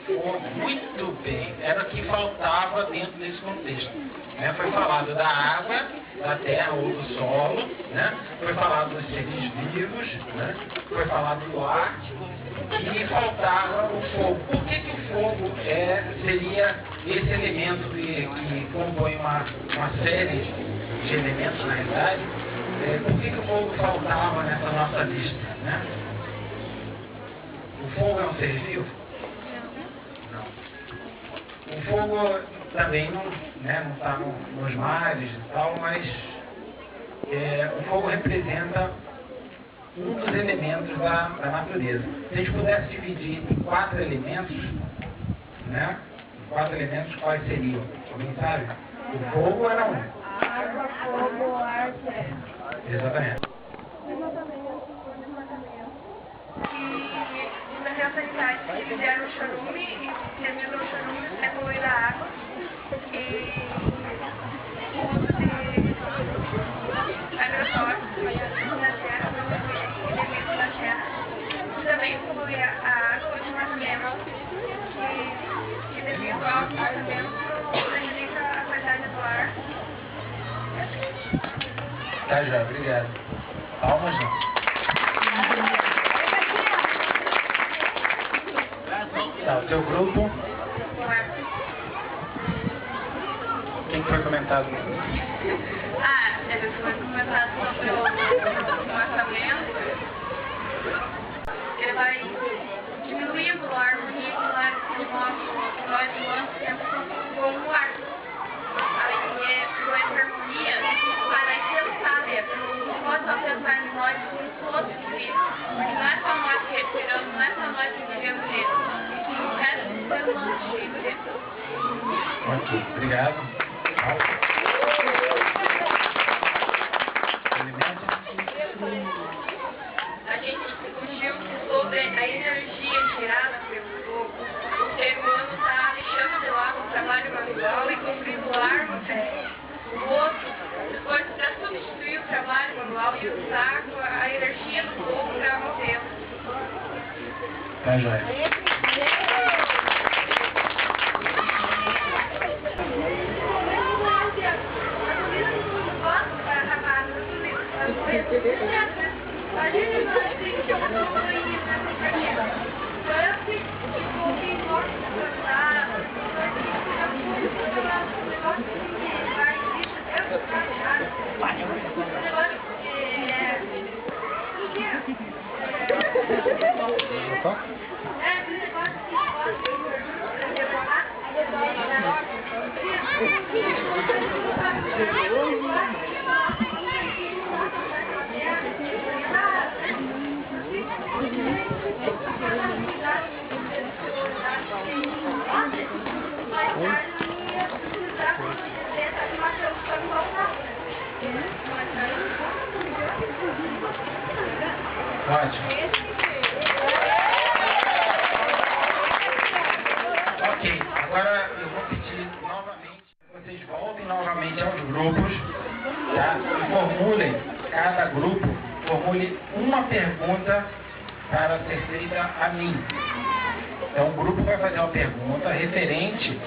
fogo, muito bem, era o que faltava dentro desse contexto. Né? Foi falado da água, da terra ou do solo, né? Foi falado dos seres vivos, né? Foi falado do ar, e faltava o fogo. Por que o fogo seria esse elemento que compõe uma série de elementos, na realidade? Por que o fogo faltava nessa nossa lista? Né? O fogo é um ser vivo? Não. O fogo também não está nos mares e tal, mas o fogo representa um dos elementos da natureza. Se a gente pudesse dividir em 4 elementos, né? 4 elementos, quais seriam? Alguém sabe? O fogo era um. Água, fogo, ar, terra. Exatamente. E na realidade que fizeram o chorume e terminou o chorume, é poluir a água. E o uso de agrotóxicos na terra, elementos da terra. Também poluir a água de uma forma que devido ao tratamento prejudica a qualidade do ar. Tá, já, obrigado. Palmas, não. Tá, o teu grupo? Quem foi comentado? Foi comentado sobre o orçamento. Ele vai diminuindo o ar bonito lá que nós humanos temos como ar. Aí por harmonia, vai lá e pensar, não pode só pensar em nós como todos vivemos. Porque não é só nós que respiramos, não é só nós que vivemos isso. O resto do ser humano vive. Ok, obrigado. A gente discutiu sobre a energia gerada pelo fogo. O ser humano está deixando de lado o trabalho manual e construindo armas. O outro foi para substituir o trabalho manual e usar a energia do fogo para movê-lo. Tá, joia. Ótimo. Ok, agora eu vou pedir novamente que vocês voltem novamente aos grupos, tá? E formulem, cada grupo, formule uma pergunta para ser feita a mim. Então o grupo vai fazer uma pergunta referente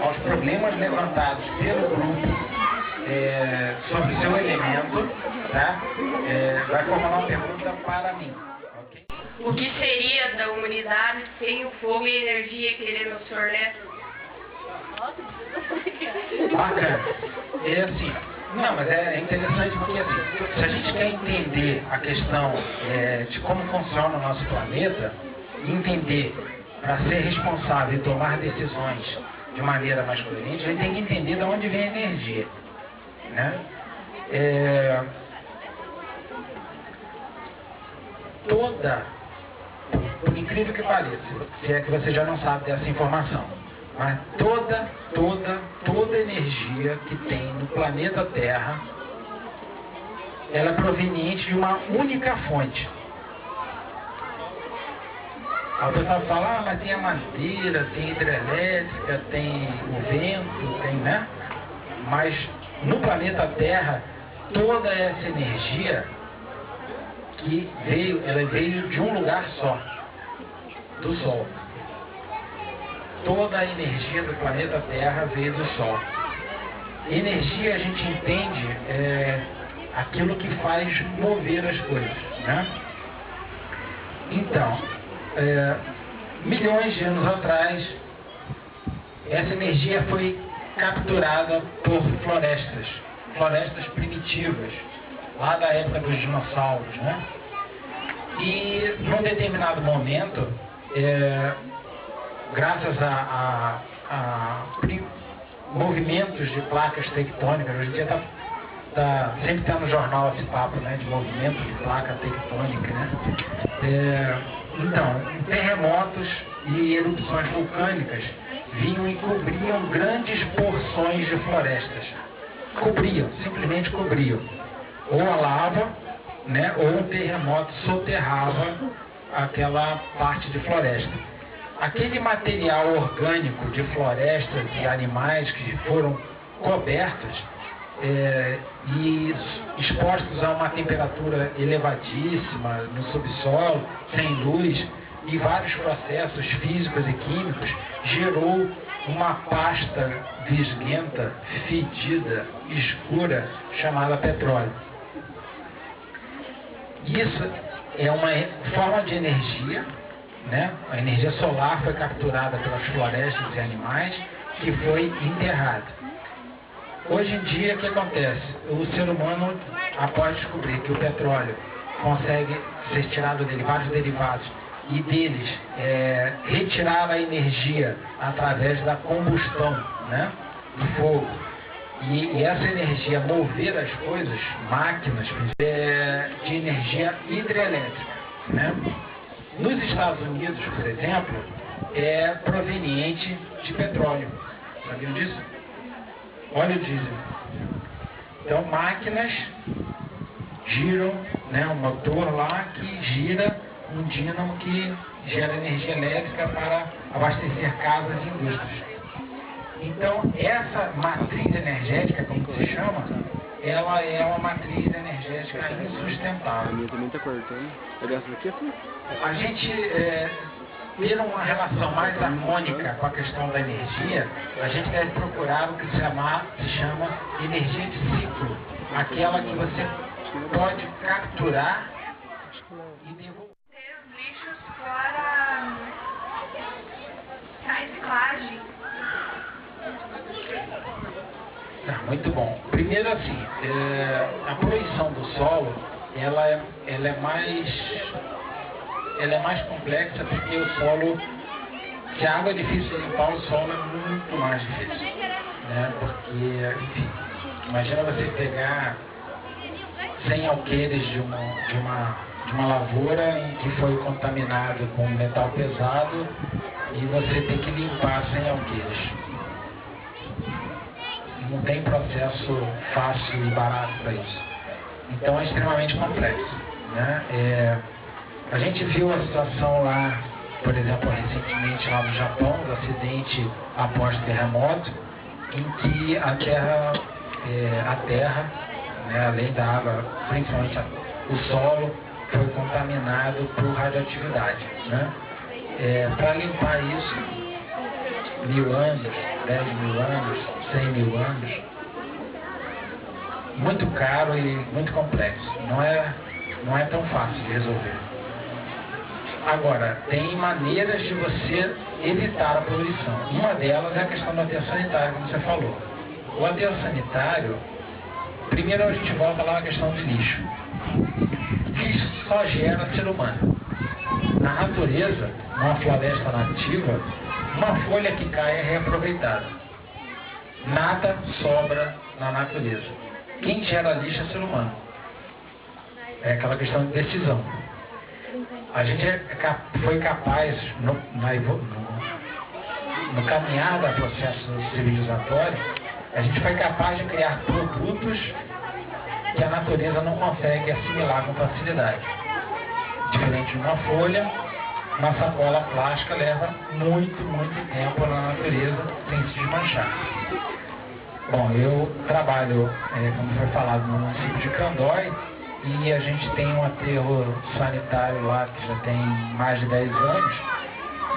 aos problemas levantados pelo grupo sobre o seu elemento, tá? Vai formular uma pergunta para mim. Okay? O que seria da humanidade sem o fogo e a energia que ele nos fornece? Bacana. Assim, não, mas é interessante porque assim, se a gente quer entender a questão de como funciona o nosso planeta, entender para ser responsável e tomar decisões de maneira mais coerente, a gente tem que entender de onde vem a energia. Né? Por incrível que pareça, se é que você já não sabe dessa informação, mas toda energia que tem no planeta Terra, ela é proveniente de uma única fonte. A pessoa fala, mas tem a madeira, tem a hidrelétrica, tem o vento, tem, né? Mas no planeta Terra, toda essa energia ela veio de um lugar só, do Sol. toda a energia do planeta Terra veio do Sol. Energia a gente entende aquilo que faz mover as coisas, né? Então, milhões de anos atrás, essa energia foi capturada por florestas primitivas, lá da época dos dinossauros, né? E num determinado momento, graças a movimentos de placas tectônicas, hoje em dia sempre está no jornal esse papo, né, de movimento de placa tectônica, né? Então, terremotos e erupções vulcânicas vinham e cobriam grandes porções de florestas. Simplesmente cobriam. Ou a lava, né, ou um terremoto soterrava aquela parte de floresta. Aquele material orgânico de florestas e animais que foram cobertos e expostos a uma temperatura elevadíssima no subsolo, sem luz, e vários processos físicos e químicos, gerou uma pasta visguenta, fedida, escura, chamada petróleo. Isso é uma forma de energia, né? A energia solar foi capturada pelas florestas e animais, que foi enterrada. Hoje em dia, o que acontece? O ser humano, após descobrir que o petróleo consegue ser tirado dele, vários derivados, e deles retirar a energia através da combustão, né, do fogo, e essa energia mover as coisas, máquinas, de energia hidrelétrica, né? Nos Estados Unidos, por exemplo, é proveniente de petróleo. Sabiam disso? Óleo diesel. Então, máquinas giram, né, um motor lá que gira um dínamo que gera energia elétrica para abastecer casas e indústrias. Então, essa matriz energética, como se chama, ela é uma matriz energética insustentável. A minha também está cortando. A gente ter uma relação mais harmônica com a questão da energia, a gente deve procurar o que se chama energia de ciclo, aquela que você pode capturar e devolver. Ter os lixos fora a reciclagem. Tá, muito bom. Primeiro, assim, a poluição do solo, ela é mais complexa, porque o solo, se a água é difícil de limpar, o solo é muito mais difícil, né? Porque, enfim, imagina você pegar 100 alqueires de uma lavoura em que foi contaminado com metal pesado e você tem que limpar 100 alqueires. Não tem processo fácil e barato para isso. Então é extremamente complexo, né? A gente viu a situação lá, por exemplo, recentemente lá no Japão, do acidente após terremoto, em que a terra, né, além da água, principalmente o solo, foi contaminado por radioatividade, né? Para limpar isso, 1000 anos, 10.000 anos, 100.000 anos, muito caro e muito complexo. Não é tão fácil de resolver. Agora, tem maneiras de você evitar a poluição. Uma delas é a questão do aterro sanitário, como você falou. O aterro sanitário, primeiro a gente volta lá na questão do lixo. Lixo só gera ser humano. Na natureza, numa floresta nativa, uma folha que cai é reaproveitada. Nada sobra na natureza. Quem gera lixo é ser humano. É aquela questão de decisão. A gente foi capaz, no caminhar do processo civilizatório, a gente foi capaz de criar produtos que a natureza não consegue assimilar com facilidade. Diferente de uma folha, uma sacola plástica leva muito tempo na natureza sem se desmanchar. Bom, eu trabalho, como foi falado, no município de Candói, e a gente tem um aterro sanitário lá que já tem mais de 10 anos,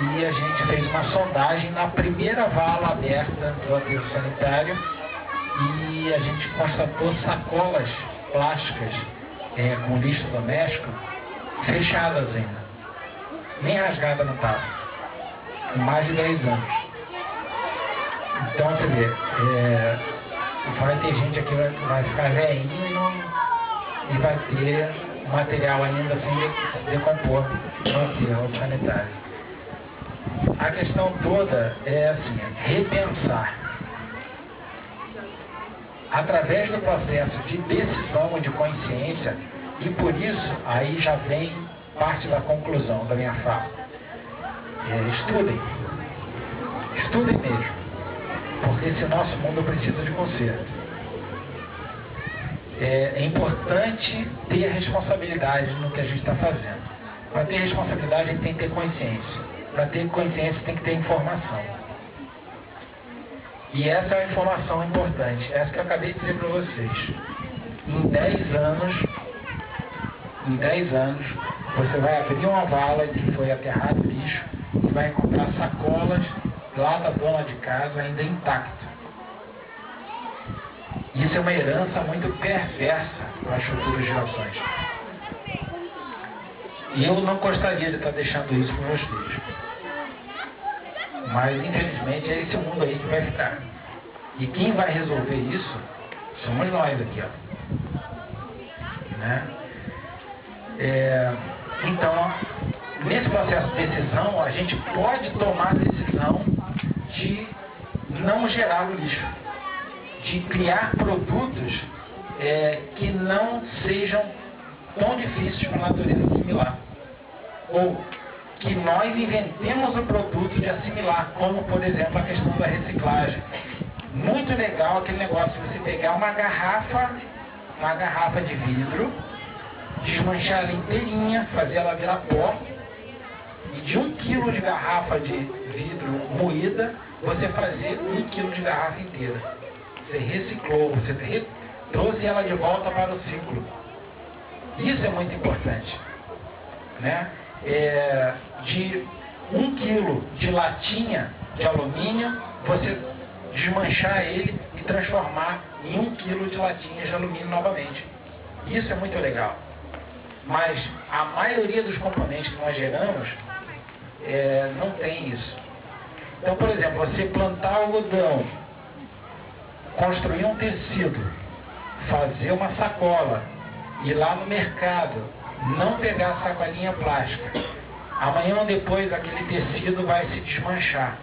e a gente fez uma sondagem na primeira vala aberta do aterro sanitário e a gente constatou sacolas plásticas com lixo doméstico fechadas ainda. Nem rasgada não estava. Com mais de 10 anos. Então, você vê, vai ter gente aqui que vai ficar velhinho e vai ter material ainda sem decompor no aterro sanitário. A questão toda é assim, repensar. Através do processo de decisão e de consciência, e por isso aí já vem parte da conclusão da minha fala. Estudem. Estudem mesmo. Porque esse nosso mundo precisa de conserto. É importante ter responsabilidade no que a gente está fazendo. Para ter responsabilidade, a gente tem que ter consciência. Para ter consciência, tem que ter informação. E essa é uma informação importante. Essa que eu acabei de dizer para vocês. Em 10 anos, você vai abrir uma vala que foi aterrado lixo e vai encontrar sacolas lá da dona de casa ainda intacto. Isso é uma herança muito perversa para as futuras gerações. E eu não gostaria de estar deixando isso para meus filhos. Mas, infelizmente, é esse mundo aí que vai ficar. E quem vai resolver isso somos nós aqui, ó. Né? Então, nesse processo de decisão, a gente pode tomar a decisão de não gerar o lixo, de criar produtos que não sejam tão difíceis para a natureza assimilar. Ou que nós inventemos o produto de assimilar, como, por exemplo, a questão da reciclagem. Muito legal aquele negócio de você pegar uma garrafa de vidro, desmanchar ela inteirinha, fazer ela virar pó, e de 1 quilo de garrafa de vidro moída, você fazer 1 quilo de garrafa inteira. Você reciclou, você trouxe ela de volta para o ciclo. Isso é muito importante. Né? De 1 quilo de latinha de alumínio, você desmanchar ele e transformar em 1 quilo de latinha de alumínio novamente. Isso é muito legal. Mas a maioria dos componentes que nós geramos não tem isso. Então, por exemplo, você plantar algodão, construir um tecido, fazer uma sacola, ir lá no mercado, não pegar a sacolinha plástica. Amanhã ou depois aquele tecido vai se desmanchar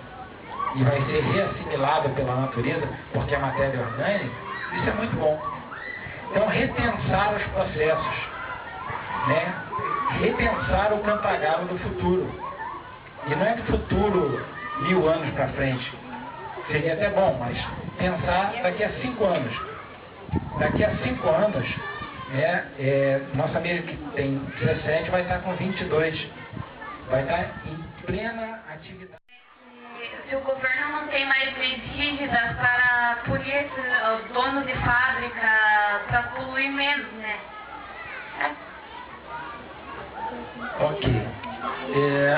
e vai ser reassimilado pela natureza, porque é matéria orgânica. Isso é muito bom. Então, repensar os processos, né? Repensar o Cantagalo do futuro. E não é do futuro 1000 anos para frente. Seria até bom, mas pensar daqui a 5 anos. Daqui a 5 anos, nossa amiga que tem 17 vai estar com 22. Vai estar em plena atividade. Se o governo não tem mais leis rígidas para punir os donos de fábrica para poluir menos, né? Ok.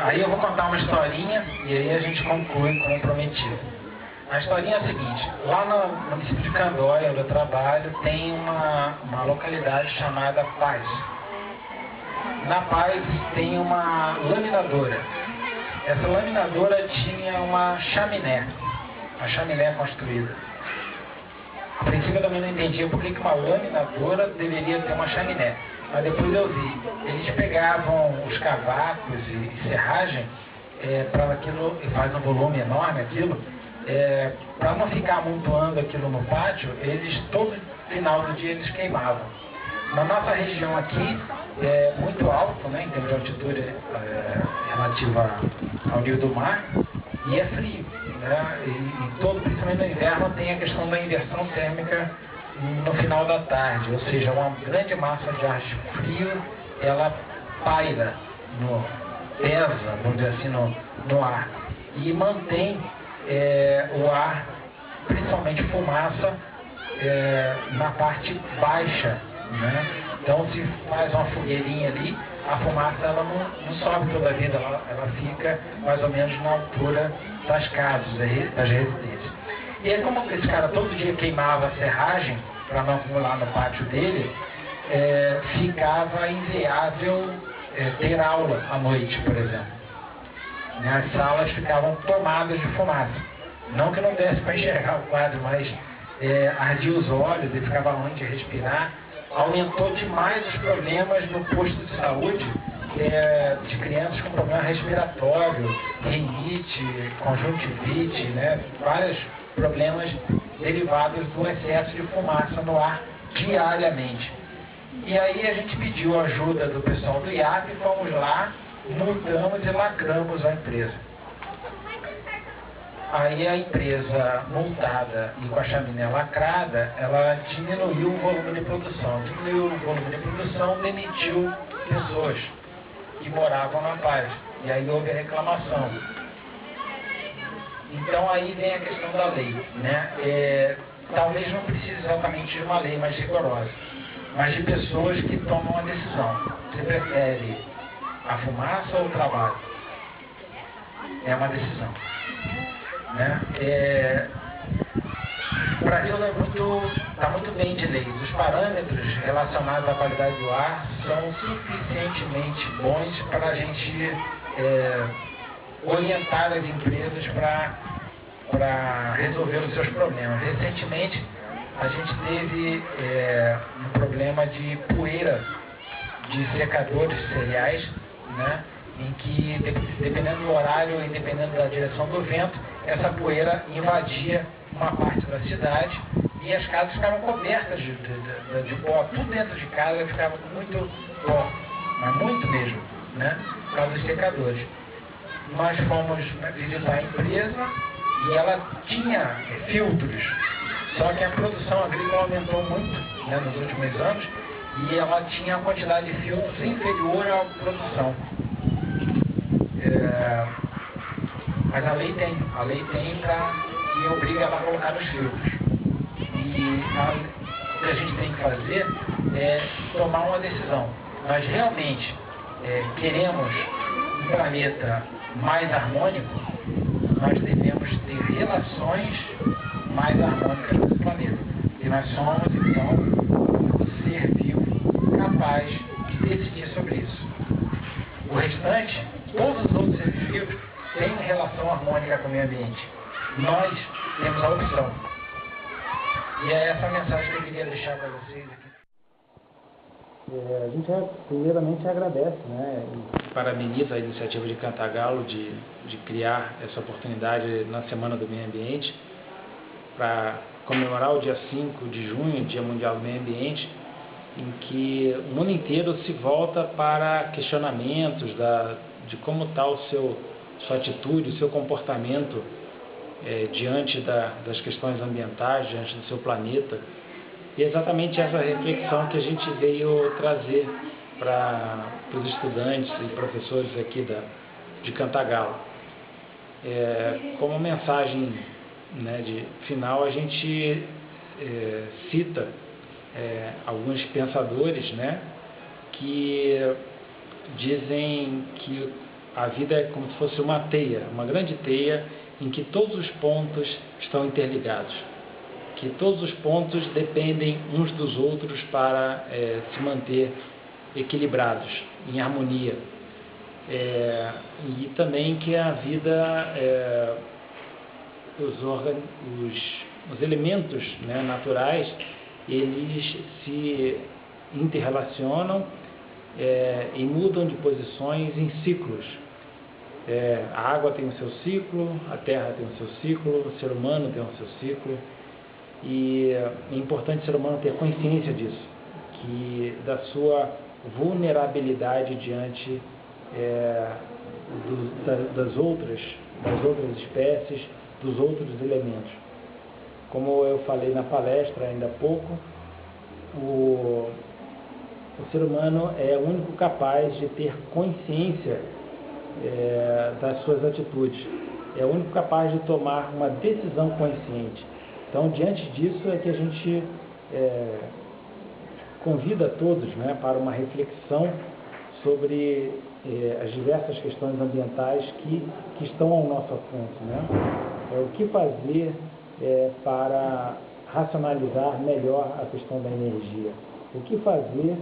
Aí eu vou contar uma historinha e aí a gente conclui como prometido. A historinha é a seguinte: lá no município de Candóia, onde eu trabalho, tem uma localidade chamada Paz. Na Paz tem uma laminadora. Essa laminadora tinha uma chaminé construída. A princípio eu também não entendia por que uma laminadora deveria ter uma chaminé. Mas depois eu vi. Eles pegavam os cavacos e serragem para aquilo, e faz um volume enorme aquilo, para não ficar amontoando aquilo no pátio, eles todo final do dia eles queimavam. Na nossa região aqui é muito alto, né, em termos de altitude relativa ao nível do mar, e é frio, né, principalmente no inverno tem a questão da inversão térmica no final da tarde, ou seja, uma grande massa de ar frio, ela paira, pesa, vamos dizer assim, no ar, e mantém o ar, principalmente fumaça, na parte baixa, né? Então, se faz uma fogueirinha ali, a fumaça ela não sobe toda a vida, ela fica mais ou menos na altura das casas, das residências. E aí, como esse cara todo dia queimava a serragem, para não acumular no pátio dele, ficava inviável ter aula à noite, por exemplo. As salas ficavam tomadas de fumaça. Não que não desse para enxergar o quadro, mas ardia os olhos e ficava ruim de respirar. Aumentou demais os problemas no posto de saúde de crianças com problema respiratório, rinite, conjuntivite, né? Vários problemas derivados do excesso de fumaça no ar diariamente. E aí a gente pediu a ajuda do pessoal do IAP e fomos lá, multamos e lacramos a empresa. Aí a empresa multada e com a chaminé lacrada, ela diminuiu o volume de produção. Diminuiu o volume de produção, demitiu pessoas que moravam na paz. E aí houve a reclamação. Então aí vem a questão da lei, né? Talvez não precise exatamente de uma lei mais rigorosa, mas de pessoas que tomam a decisão. Você prefere a fumaça ou o trabalho? É uma decisão. Né? O Brasil está muito bem de leis. Os parâmetros relacionados à qualidade do ar são suficientemente bons para a gente orientar as empresas para resolver os seus problemas. Recentemente, a gente teve um problema de poeira de secadores de cereais, né? Em que, dependendo do horário e dependendo da direção do vento, essa poeira invadia uma parte da cidade e as casas ficavam cobertas de pó. Tudo dentro de casa ficava com muito pó, mas muito mesmo, né? Por causa dos secadores. Nós fomos visitar a empresa e ela tinha filtros, só que a produção agrícola aumentou muito, né, nos últimos anos, e ela tinha a quantidade de filtros inferior à produção. Mas a lei tem que obriga ela a colocar os filtros. E o que a gente tem que fazer é tomar uma decisão. Nós realmente queremos um planeta mais harmônico, nós devemos ter relações mais harmônicas com esse planeta. E nós somos, então, um ser vivo capaz de decidir sobre isso. O restante, todos os outros seres vivos, têm relação harmônica com o meio ambiente. Nós temos a opção. E é essa a mensagem que eu queria deixar para vocês aqui. A gente primeiramente agradece, né, e parabeniza a iniciativa de Cantagalo de criar essa oportunidade na Semana do Meio Ambiente para comemorar o dia 5 de junho, Dia Mundial do Meio Ambiente, em que o mundo inteiro se volta para questionamentos de como está sua atitude, o seu comportamento diante das questões ambientais, diante do seu planeta. E é exatamente essa reflexão que a gente veio trazer para os estudantes e professores aqui de Cantagalo. Como mensagem, né, de final, a gente cita alguns pensadores, né, que dizem que a vida é como se fosse uma teia, uma grande teia em que todos os pontos estão interligados, que todos os pontos dependem uns dos outros para se manter equilibrados, em harmonia. E também que a vida, os elementos, né, naturais, eles se interrelacionam e mudam de posições em ciclos. A água tem o seu ciclo, a terra tem o seu ciclo, o ser humano tem o seu ciclo. E é importante o ser humano ter consciência disso, da sua vulnerabilidade diante das outras espécies, dos outros elementos. Como eu falei na palestra ainda há pouco, o ser humano é o único capaz de ter consciência das suas atitudes, é o único capaz de tomar uma decisão consciente. Então, diante disso é que a gente convida todos, né, para uma reflexão sobre as diversas questões ambientais que estão ao nosso alcance, né? O que fazer para racionalizar melhor a questão da energia? O que fazer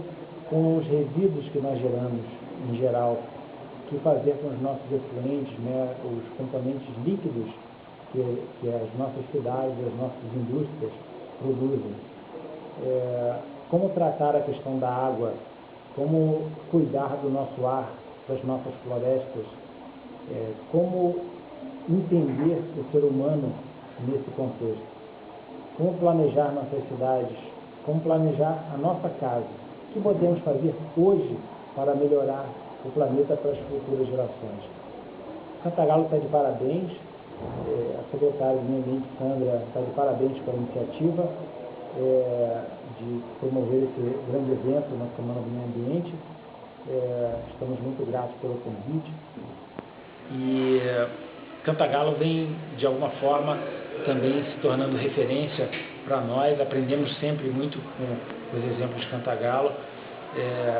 com os resíduos que nós geramos em geral? O que fazer com os nossos efluentes, né, os componentes líquidos que as nossas cidades, as nossas indústrias produzem? Como tratar a questão da água? Como cuidar do nosso ar, das nossas florestas? Como entender o ser humano nesse contexto? Como planejar nossas cidades? Como planejar a nossa casa? O que podemos fazer hoje para melhorar o planeta para as futuras gerações? Cantagalo está de parabéns, a secretária do Meio Ambiente, Sandra, está de parabéns pela iniciativa de promover esse grande evento na Semana do Meio Ambiente. Estamos muito gratos pelo convite. E Cantagalo vem, de alguma forma, também se tornando referência para nós. Aprendemos sempre muito com os exemplos de Cantagalo.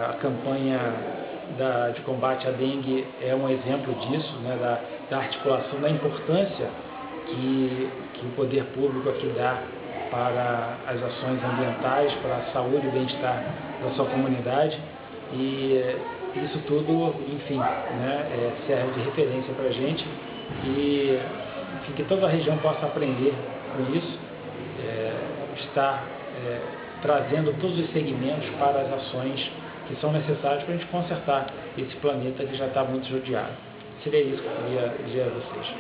A campanha de combate à dengue é um exemplo disso, né, da articulação, da importância que o poder público aqui dá para as ações ambientais, para a saúde e bem-estar da sua comunidade. E isso tudo, enfim, né, serve de referência para a gente e enfim, que toda a região possa aprender com isso, estar trazendo todos os segmentos para as ações que são necessárias para a gente consertar esse planeta que já está muito judiado. Seria isso que eu queria dizer a vocês.